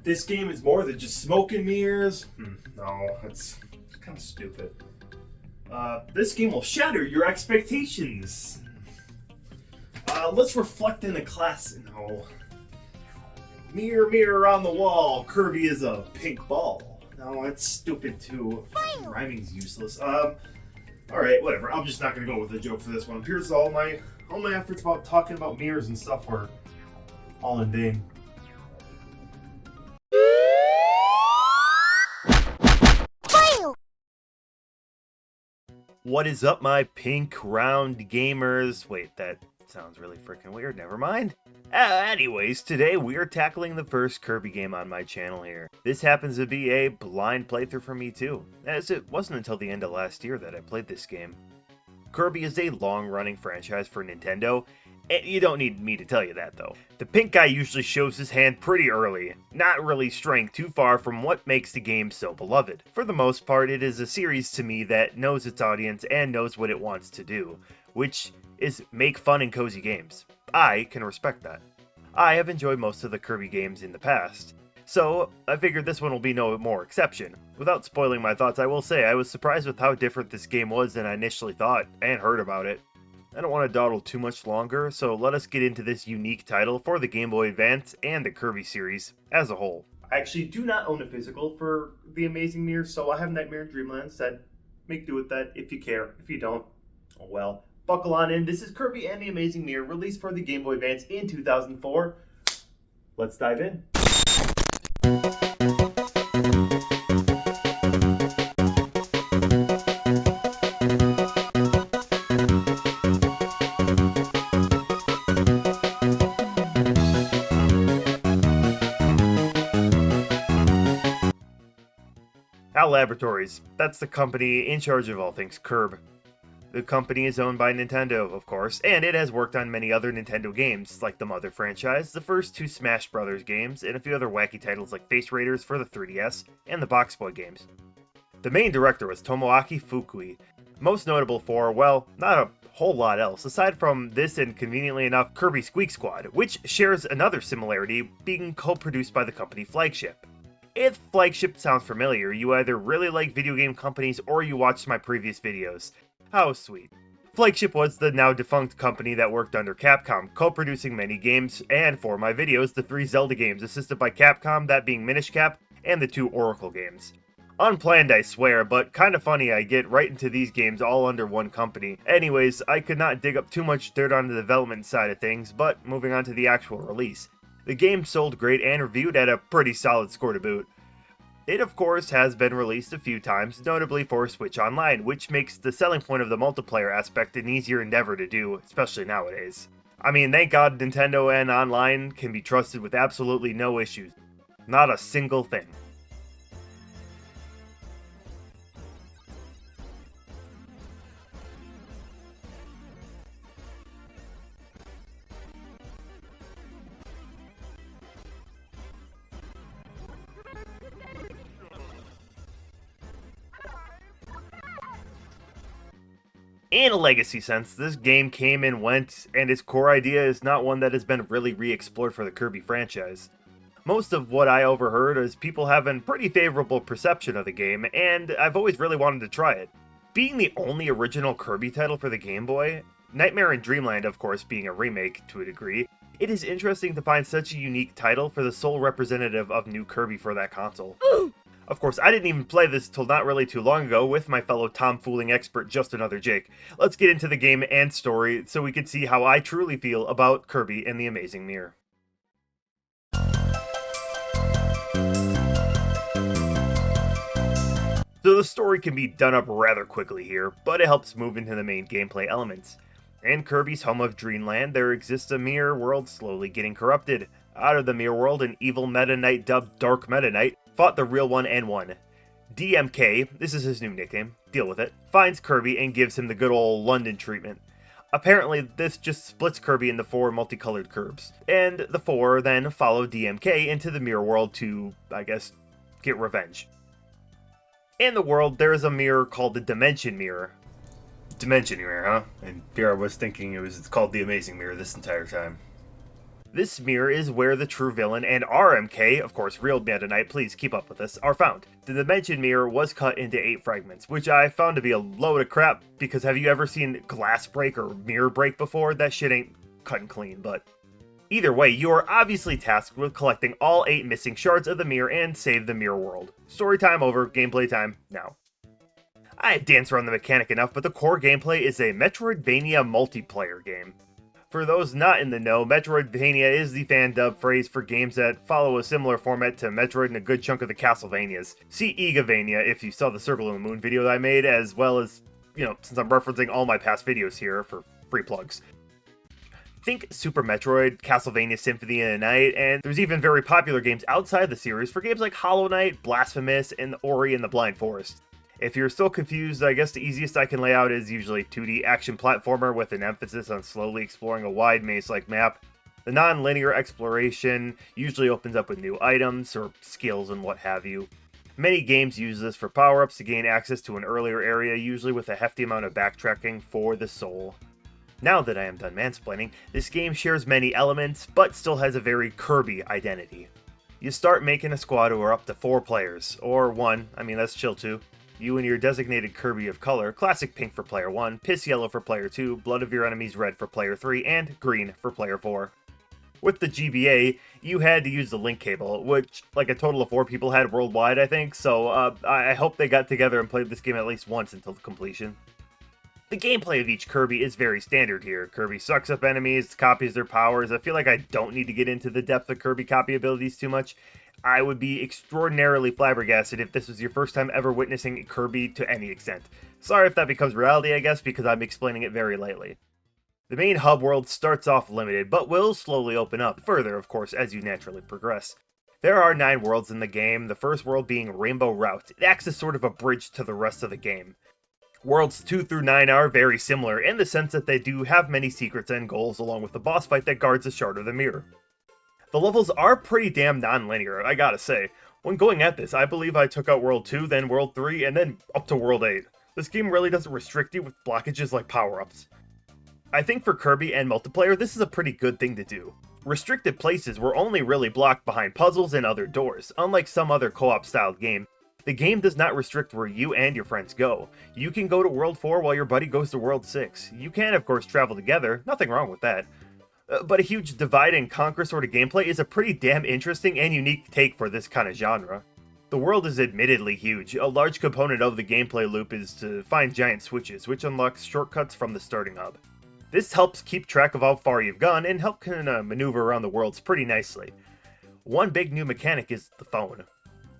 This game is more than just smoke and mirrors. No, that's kind of stupid. This game will shatter your expectations. Let's reflect in the class. No. Mirror, mirror on the wall, Kirby is a pink ball. No, that's stupid too. Rhyming's useless. Alright, whatever. I'm just not gonna go with a joke for this one. Appears all my efforts about talking about mirrors and stuff were all in vain. What is up, my pink round gamers? Wait, that sounds really freaking weird. Never mind. Anyways, today we are tackling the first Kirby game on my channel here. This happens to be a blind playthrough for me too, as it wasn't until the end of last year that I played this game. Kirby is a long-running franchise for Nintendo, and you don't need me to tell you that though. The pink guy usually shows his hand pretty early, not really straying too far from what makes the game so beloved. For the most part, it is a series to me that knows its audience and knows what it wants to do, which is make fun and cozy games. I can respect that. I have enjoyed most of the Kirby games in the past, so I figured this one will be no more exception. Without spoiling my thoughts, I will say I was surprised with how different this game was than I initially thought and heard about it. I don't want to dawdle too much longer, so let us get into this unique title for the Game Boy Advance and the Kirby series as a whole. I actually do not own a physical for the Amazing Mirror, so I have Nightmare in Dreamland said, make do with that if you care. If you don't, oh well. Buckle on in. This is Kirby and the Amazing Mirror, released for the Game Boy Advance in 2004. Let's dive in. HAL Laboratories, that's the company in charge of all things Kirb. The company is owned by Nintendo, of course, and it has worked on many other Nintendo games, like the Mother franchise, the first two Smash Bros. Games, and a few other wacky titles like Face Raiders for the 3DS, and the Box Boy games. The main director was Tomoaki Fukui, most notable for, well, not a whole lot else, aside from this and conveniently enough Kirby Squeak Squad, which shares another similarity, being co-produced by the company Flagship. If Flagship sounds familiar, you either really like video game companies or you watched my previous videos. How sweet. Flagship was the now defunct company that worked under Capcom, co-producing many games, and for my videos, the 3 Zelda games assisted by Capcom, that being Minish Cap, and the 2 Oracle games. Unplanned, I swear, but kinda funny I get right into these games all under one company. Anyways, I could not dig up too much dirt on the development side of things, but moving on to the actual release. The game sold great and reviewed at a pretty solid score to boot. It of course has been released a few times, notably for Switch Online, which makes the selling point of the multiplayer aspect an easier endeavor to do, especially nowadays. I mean, thank God Nintendo and Online can be trusted with absolutely no issues. Not a single thing. In a legacy sense, this game came and went, and its core idea is not one that has been really re-explored for the Kirby franchise. Most of what I overheard is people having pretty favorable perception of the game, and I've always really wanted to try it. Being the only original Kirby title for the Game Boy, Nightmare in Dreamland of course being a remake to a degree, it is interesting to find such a unique title for the sole representative of new Kirby for that console. Of course, I didn't even play this till not really too long ago with my fellow tomfooling expert Just Another Jake. Let's get into the game and story so we can see how I truly feel about Kirby and the Amazing Mirror. So the story can be done up rather quickly here, but it helps move into the main gameplay elements. In Kirby's home of Dreamland, there exists a mirror world slowly getting corrupted. Out of the mirror world, an evil Meta Knight dubbed Dark Meta Knight fought the real one and won. DMK, this is his new nickname, deal with it, finds Kirby and gives him the good old London treatment. Apparently, this just splits Kirby into 4 multicolored Kirbs, and the 4 then follow DMK into the mirror world to, I guess, get revenge. In the world, there is a mirror called the Dimension Mirror. Dimension Mirror, huh? And here I was thinking it's called the Amazing Mirror this entire time. This mirror is where the true villain and RMK, of course real Meta Knight, please keep up with this, are found. The dimension mirror was cut into 8 fragments, which I found to be a load of crap, because have you ever seen glass break or mirror break before? That shit ain't cut and clean, but... Either way, you are obviously tasked with collecting all 8 missing shards of the mirror and save the mirror world. Story time over, gameplay time now. I've danced around the mechanic enough, but the core gameplay is a MeesterJosh multiplayer game. For those not in the know, Metroidvania is the fan-dubbed phrase for games that follow a similar format to Metroid and a good chunk of the Castlevanias. See EgaVania if you saw the Circle of the Moon video that I made, as well as, since I'm referencing all my past videos here for free plugs. Think Super Metroid, Castlevania Symphony of the Night, and there's even very popular games outside the series for games like Hollow Knight, Blasphemous, and Ori and the Blind Forest. If you're still confused, I guess the easiest I can lay out is usually 2D action platformer with an emphasis on slowly exploring a wide maze-like map. The non-linear exploration usually opens up with new items or skills and what have you. Many games use this for power-ups to gain access to an earlier area, usually with a hefty amount of backtracking for the soul. Now that I am done mansplaining, this game shares many elements, but still has a very Kirby identity. You start making a squad who are up to 4 players, or 1, that's chill too. You and your designated Kirby of color, classic pink for player 1, piss yellow for player 2, blood of your enemies red for player 3, and green for player 4. With the GBA, you had to use the link cable, which like a total of 4 people had worldwide, I think, so I hope they got together and played this game at least once until completion. The gameplay of each Kirby is very standard here. Kirby sucks up enemies, copies their powers. I feel like I don't need to get into the depth of Kirby copy abilities too much. I would be extraordinarily flabbergasted if this was your first time ever witnessing Kirby to any extent. Sorry if that becomes reality, I guess, because I'm explaining it very lightly. The main hub world starts off limited, but will slowly open up further, of course, as you naturally progress. There are 9 worlds in the game, the first world being Rainbow Route. It acts as sort of a bridge to the rest of the game. Worlds 2 through 9 are very similar, in the sense that they do have many secrets and goals, along with the boss fight that guards a shard of the mirror. The levels are pretty damn non-linear, I gotta say. When going at this, I believe I took out World 2, then World 3, and then up to World 8. This game really doesn't restrict you with blockages like power-ups. I think for Kirby and multiplayer, this is a pretty good thing to do. Restricted places were only really blocked behind puzzles and other doors. Unlike some other co-op styled game, the game does not restrict where you and your friends go. You can go to World 4 while your buddy goes to World 6. You can, of course, travel together, nothing wrong with that. But a huge divide and conquer sort of gameplay is a pretty damn interesting and unique take for this kind of genre. The world is admittedly huge. A large component of the gameplay loop is to find giant switches, which unlocks shortcuts from the starting hub. This helps keep track of how far you've gone and help maneuver around the worlds pretty nicely. One big new mechanic is the phone.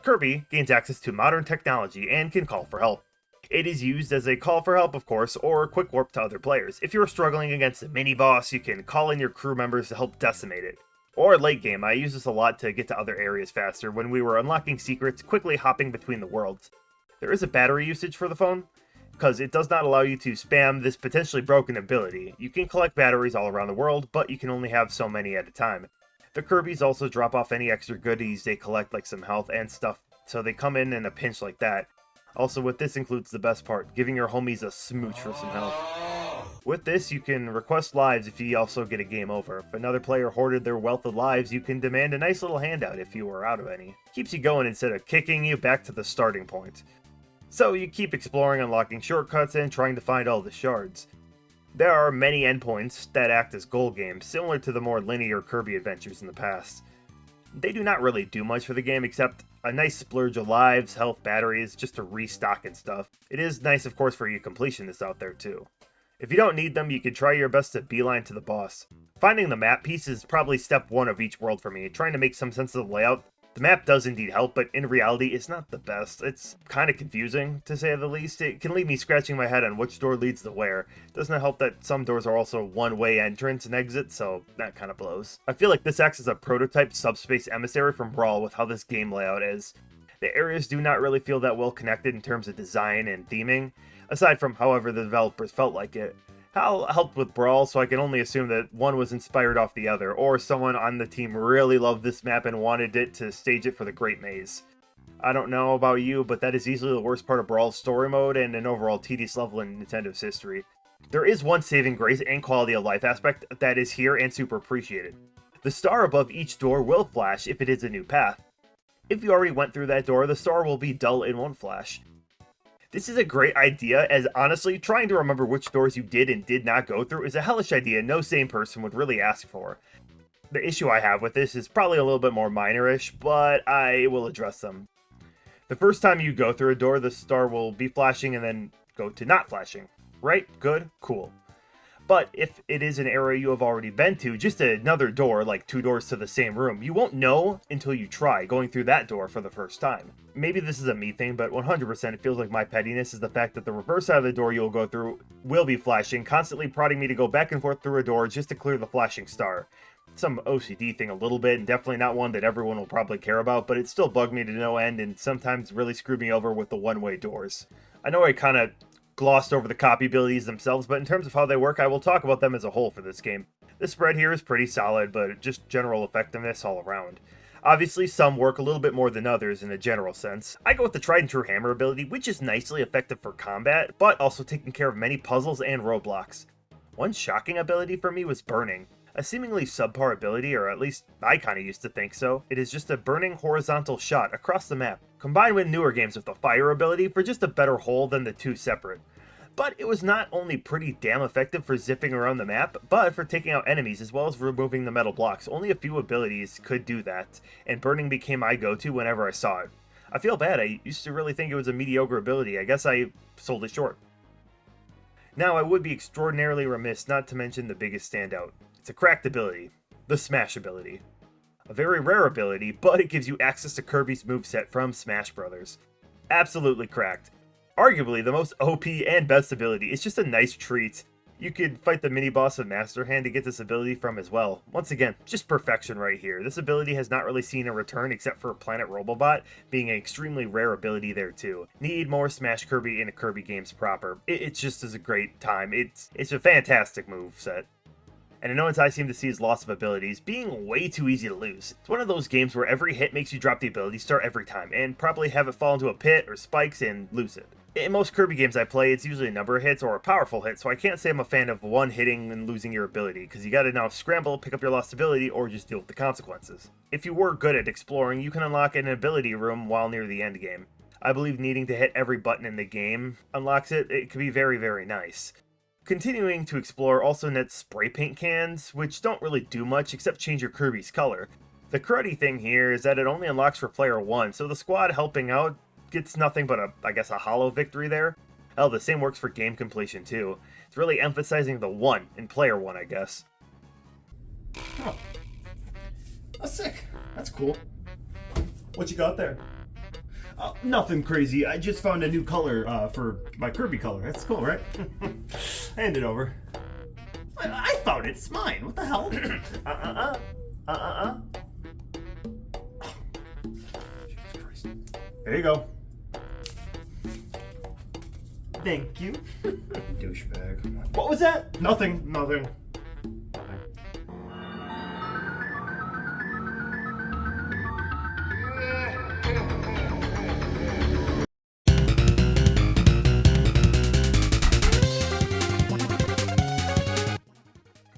Kirby gains access to modern technology and can call for help. It is used as a call for help, of course, or a quick warp to other players. If you're struggling against a mini-boss, you can call in your crew members to help decimate it. Or late game, I use this a lot to get to other areas faster when we were unlocking secrets, quickly hopping between the worlds. There is a battery usage for the phone, because it does not allow you to spam this potentially broken ability. You can collect batteries all around the world, but you can only have so many at a time. The Kirbys also drop off any extra goodies they collect, like some health and stuff, so they come in a pinch like that. Also, with this includes the best part, giving your homies a smooch for some health. With this, you can request lives if you also get a game over. If another player hoarded their wealth of lives, you can demand a nice little handout if you are out of any. Keeps you going instead of kicking you back to the starting point. So you keep exploring, unlocking shortcuts, and trying to find all the shards. There are many endpoints that act as goal games, similar to the more linear Kirby adventures in the past. They do not really do much for the game except a nice splurge of lives, health, batteries, just to restock and stuff. It is nice, of course, for you completionists out there too. If you don't need them, you can try your best to beeline to the boss. Finding the map piece is probably step 1 of each world for me, trying to make some sense of the layout. The map does indeed help, but in reality, it's not the best. It's kind of confusing, to say the least. It can leave me scratching my head on which door leads to where. It does not help that some doors are also one-way entrance and exit, so that kind of blows. I feel like this acts as a prototype subspace emissary from Brawl with how this game layout is. The areas do not really feel that well connected in terms of design and theming, aside from however the developers felt like it. HAL helped with Brawl, so I can only assume that one was inspired off the other, or someone on the team really loved this map and wanted it to stage it for the Great Maze. I don't know about you, but that is easily the worst part of Brawl's story mode and an overall tedious level in Nintendo's history. There is one saving grace and quality of life aspect that is here and super appreciated. The star above each door will flash if it is a new path. If you already went through that door, the star will be dull and won't flash. This is a great idea, as honestly, trying to remember which doors you did and did not go through is a hellish idea no sane person would really ask for. The issue I have with this is probably a little bit more minorish, but I will address them. The first time you go through a door, the star will be flashing and then go to not flashing. Right? Good? Cool. But if it is an area you have already been to, just another door, like 2 doors to the same room, you won't know until you try going through that door for the first time. Maybe this is a me thing, but 100% it feels like my pettiness is the fact that the reverse side of the door you'll go through will be flashing, constantly prodding me to go back and forth through a door just to clear the flashing star. Some OCD thing a little bit, and definitely not one that everyone will probably care about, but it still bugged me to no end and sometimes really screwed me over with the one-way doors. I know I kind of glossed over the copy abilities themselves, but in terms of how they work, I will talk about them as a whole for this game. The spread here is pretty solid, but just general effectiveness all around. Obviously, some work a little bit more than others in a general sense. I go with the tried and true hammer ability, which is nicely effective for combat, but also taking care of many puzzles and roadblocks. One shocking ability for me was burning. A seemingly subpar ability, or at least I kinda used to think so. It is just a burning horizontal shot across the map, combined with newer games with the fire ability for just a better whole than the two separate. But it was not only pretty damn effective for zipping around the map, but for taking out enemies as well as removing the metal blocks. Only a few abilities could do that, and burning became my go-to whenever I saw it. I feel bad, I used to really think it was a mediocre ability. I guess I sold it short. Now, I would be extraordinarily remiss not to mention the biggest standout. It's a cracked ability, the Smash ability. A very rare ability, but it gives you access to Kirby's moveset from Smash Bros. Absolutely cracked. Arguably the most OP and best ability. It's just a nice treat. You could fight the mini-boss of Master Hand to get this ability from as well. Once again, just perfection right here. This ability has not really seen a return except for Planet Robobot being an extremely rare ability there too. Need more Smash Kirby in a Kirby games proper. It's just a great time. It's a fantastic moveset. And annoyance I seem to see is loss of abilities being way too easy to lose. It's one of those games where every hit makes you drop the ability star every time, and probably have it fall into a pit or spikes and lose it. In most Kirby games I play, it's usually a number of hits or a powerful hit, so I can't say I'm a fan of one hitting and losing your ability, because you gotta now scramble, pick up your lost ability, or just deal with the consequences. If you were good at exploring, you can unlock an ability room while near the end game. I believe needing to hit every button in the game unlocks it. It can be very, very nice. Continuing to explore also nets spray paint cans, which don't really do much except change your Kirby's color. The cruddy thing here is that it only unlocks for player 1, so the squad helping out gets nothing but a hollow victory there. Hell, the same works for game completion too. It's really emphasizing the 1 in player 1, I guess. Oh. That's sick. That's cool. What you got there? Nothing crazy. I just found a new color for my Kirby color. That's cool, right? Hand it over. I found it. It's mine. What the hell? Jesus Christ. There you go. Thank you. Douchebag. What was that? Nothing.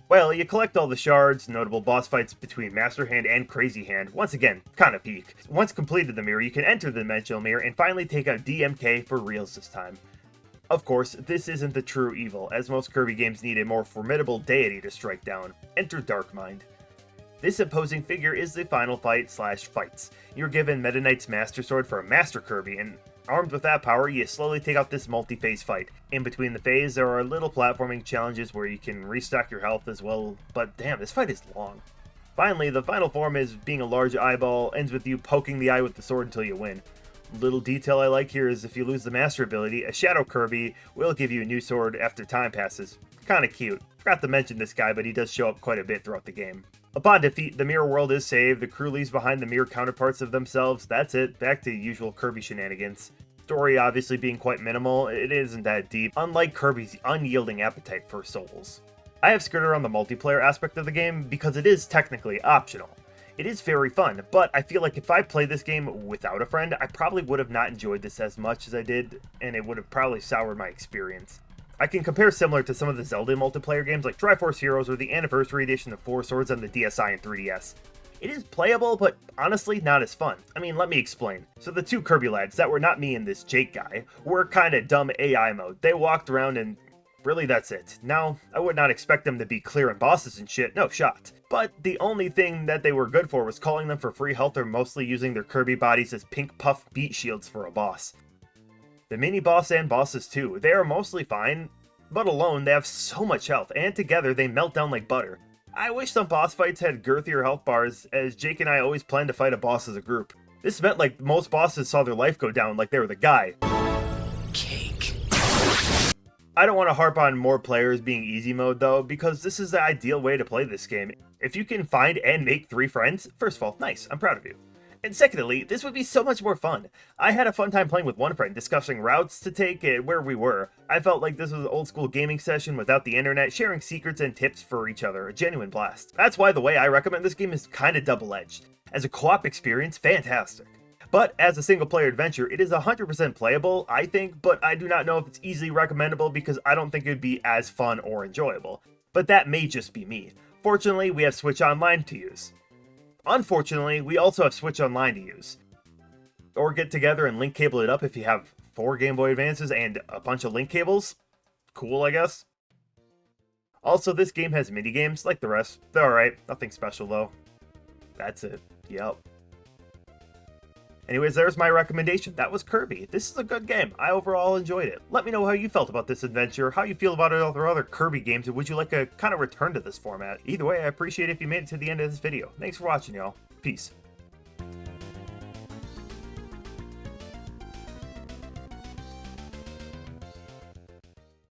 Well, you collect all the shards, notable boss fights between Master Hand and Crazy Hand. Once again, kinda peak. Once completed the mirror, you can enter the dimensional mirror and finally take out DMK for reals this time. Of course, this isn't the true evil, as most Kirby games need a more formidable deity to strike down. Enter Darkmind. This imposing figure is the final fights. You're given Meta Knight's Master Sword for a Master Kirby, and armed with that power, you slowly take out this multi-phase fight. In between the phase, there are little platforming challenges where you can restock your health as well, but damn, this fight is long. Finally, the final form is being a large eyeball, ends with you poking the eye with the sword until you win. Little detail I like here is if you lose the Master ability, a Shadow Kirby will give you a new sword after time passes. Kinda cute. Forgot to mention this guy, but he does show up quite a bit throughout the game. Upon defeat, the mirror world is saved, the crew leaves behind the mirror counterparts of themselves. That's it, back to usual Kirby shenanigans. Story obviously being quite minimal, it isn't that deep, unlike Kirby's unyielding appetite for souls. I have skirted around the multiplayer aspect of the game because it is technically optional. It is very fun, but I feel like if I played this game without a friend, I probably would have not enjoyed this as much as I did, and it would have probably soured my experience. I can compare similar to some of the Zelda multiplayer games like Triforce Heroes or the Anniversary Edition of Four Swords on the DSi and 3DS. It is playable, but honestly not as fun. I mean, let me explain. So the two Kirby lads that were not me and this Jake guy were kinda dumb AI mode. They walked around and really that's it. Now, I would not expect them to be clearing bosses and shit, no shot. But the only thing that they were good for was calling them for free health or mostly using their Kirby bodies as pink puff beat shields for a boss. The mini boss and bosses too, they are mostly fine, but alone they have so much health, and together they melt down like butter. I wish some boss fights had girthier health bars, as Jake and I always planned to fight a boss as a group. This meant like most bosses saw their life go down like they were the guy. Cake. I don't want to harp on more players being easy mode though, because this is the ideal way to play this game. If you can find and make 3 friends, first of all, nice, I'm proud of you. And secondly, this would be so much more fun. I had a fun time playing with one friend, discussing routes to take and where we were. I felt like this was an old school gaming session without the internet, sharing secrets and tips for each other, a genuine blast. That's why the way I recommend this game is kinda double-edged. As a co-op experience, fantastic. But as a single player adventure, it is 100% playable, I think, but I do not know if it's easily recommendable because I don't think it would be as fun or enjoyable. But that may just be me. Fortunately, we have Switch Online to use. Unfortunately, we also have Switch Online to use. Or get together and link cable it up if you have 4 Game Boy Advances and a bunch of link cables. Cool, I guess. Also, this game has minigames like the rest. They're alright, nothing special though. That's it. Yep. Anyways, there's my recommendation. That was Kirby. This is a good game. I overall enjoyed it. Let me know how you felt about this adventure, how you feel about other Kirby games, and would you like a kind of return to this format? Either way, I appreciate it if you made it to the end of this video. Thanks for watching, y'all. Peace.